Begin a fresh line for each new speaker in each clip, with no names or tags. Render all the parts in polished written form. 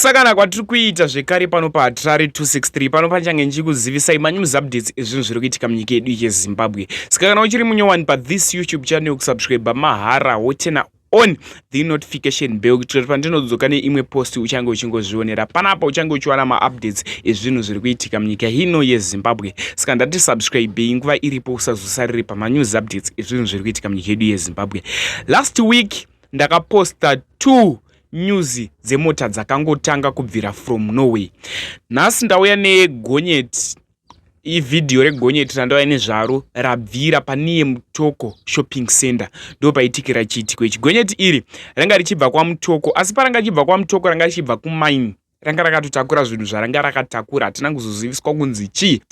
Kusakana kwatiri kuita zvekare pano paHarare 263 pano pachange ndichikuzivisai manews updates ezvinhu zviri kuitika munyika yedu yeZimbabwe. Saka kana uchiri munyowani pathis YouTube channel kusubscribe mahara wotena on the notification bell kuti pandinodzoka neimwe post uchange uchingozvionera panapa uchange uchiwana maupdates ezvinhu zviri kuitika munyika hino yeZimbabwe. Saka ndati subscribe nguva iripo usazosarire pamanews updates ezvinhu zviri kuitika munyika yedu yeZimbabwe. Last week ndakaposta 2 news dzemota dzakangotanga kubvira from Norway. Nhasi ndauya negonyeti, video regonyeti randauya nezvaro rabvira paniye Mutoko shopping center. Ndo paitikira chiitiko ichi. Gonyeti iri ranga richibva kwaMutoko, asi paranga richibva kwaMutoko ranga richibva kumaini. Ranga rakatotakura zvinhu zvaranga rakatakura, hatina kuzoziviswa kunzi chii.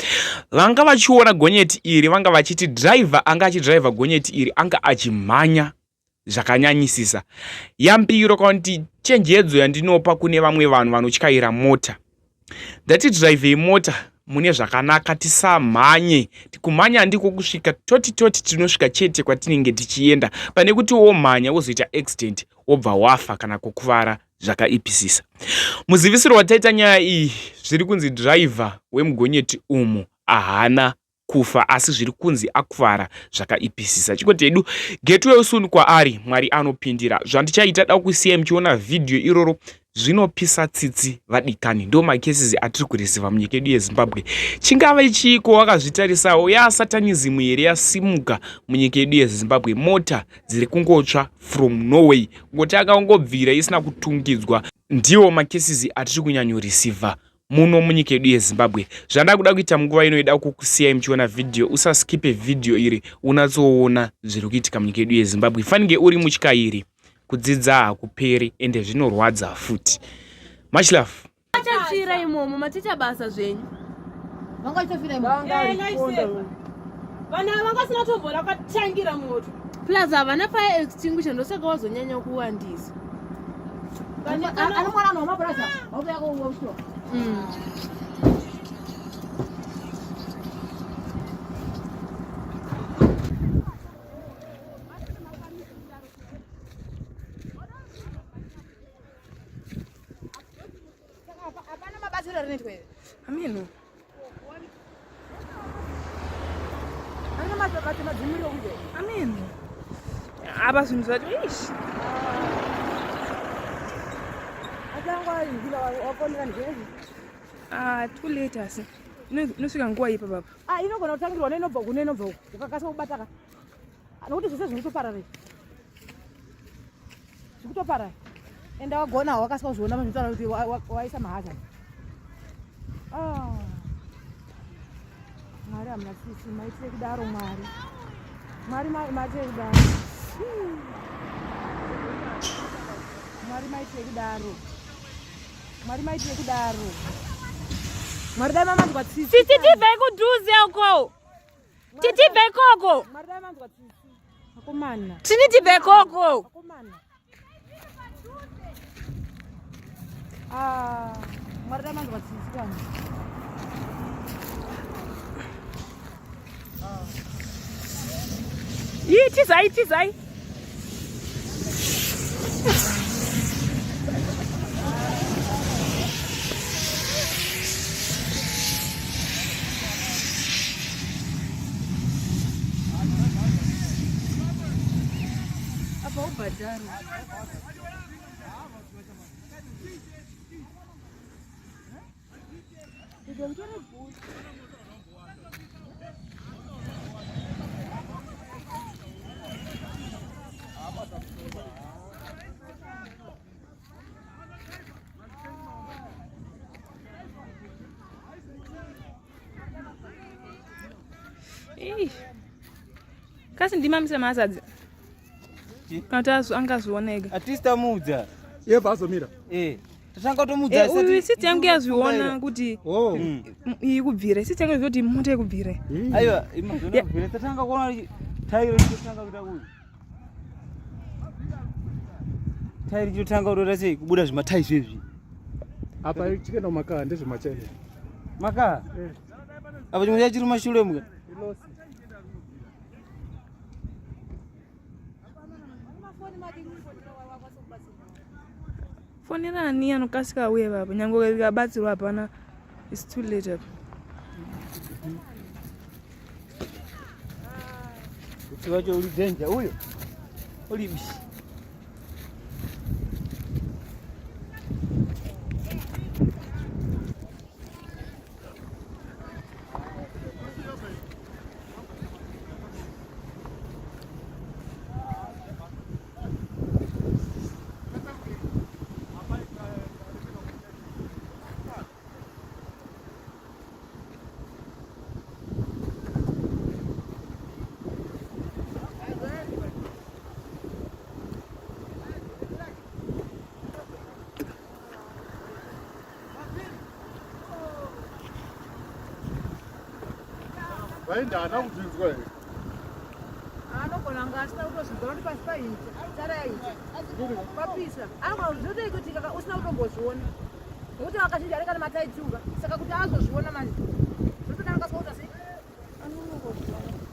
Vanga vachiona gonyeti iri vanga vachiti driver anga achidriver gonyeti iri anga achimhanya zvakanyanyisisa. Yambiro kuti chenjedzo yandinopa kune vamwe vanhu vanotyaira mota. Ndati drive mota mune zvakanaka, tisamhanye. Tikumhanya ndiko kusvika toti tinosvika chete kwatinenge tichienda, pane kuti womhanya wozoita accident wobva wafa kana kukuvara zvakaipisisa. Muzivisiro wataita nyaya iyi zviri kunzi driver wemugonyeti umu ahana kufa, asi zviri kunzi akuvara zvakaipisisa. Chikoti hedu getway soon kwaari, Mwari anopindira. Zvandichaita da kusiyai muchiona video iroro zvinopisa tsitsi vadikani. Ndo macases atiri kurisiva munyika yedu yeZimbabwe. Chingava ichiko wakazvitarisawo satanism here yasimuka munyika yedu yeZimbabwe. Mota dziri kungotsva from Norway, ngoti akangobvira isina kutungidzwa. Ndiwo macases atiri kunyanyorisiva muno munyika yedu yeZimbabwe. Zvandakuda kuita munguva inoida kukusiyai muchiona video, usaskipe video iri, unatsoona zviri kuitika munyika yedu yeZimbabwe. Fanike uri mutyairi, kudzidza hakuperi ende zvinorwadza futi. Much love.
Achafira imomo maticha basa zvenyu.
Vanga achafira imomo.
Vana vanga sina tombo rakatangira moto. Plus havana fire extinguisher ndosaka wazonyanya kuwandisa.
Ana mwana no mabrasa. Auto yako uwaushwa.
Amino. Amino. Aba zvinhu zvati ish. Too late asi. Inosvika nguva ipa baba.
Inogona kutangirwa nenobva kune inobva ukakasa kubataka. Nokuti zvese zvinotoparara. Zvikutoparara. Enda wagona wakasa kuzviona mazvitaura kuti waisa mahazard. Mwari amuna sisi, maitire kudaro Mwari. Mwari maitire kudaro. Mwari maitire kudaro. Mwari maitire kudaro. Mwari dai mama ndikwa tsisi.
Titi tive kudhuze uko. Titi bekoko.
Mwari dai mama ndikwa tsisi. Akomana.
Titi bekoko.
Akomana. Mwari dai mama ndikwa tsisi kana.
Tizai. Apa ubhadaro? Kasi ndimamisa mahazadzi. Kana angazvioneka.
Atistamudza.
Bazomira.
Tatanga kutomudza
asati. Uyu siti yangu yazviona kuti iyi kubvira. Siti yangu kuti mota ikubvira.
Aiwa, imagona kubvira. Tatanga kuona tairi richitanga kuita kuyi. Tairi richitanga kutora sei kubuda zvimatai zvezvi.
Apa chikenda makaa ndezvemachene.
Makaa? Apa chimwe chachiri mashure muka.
Fonera ani anokasika auye baba. Nyango likabatsirwa hapana. It's too late.
Ukiwaje ulidenja huyo? Ulibishi.
Vaenda ana kudzinzwa here.
Anogona ngasina kutozvidzwa kuti pasi paita. Taraita. Papisa. Anokuti usina kutombozviona. Nokuti akazhinji anenge ane mataituka. Saka kuti azozviona manje. Zvinotoda akaswa kuti sei? Anongoziona.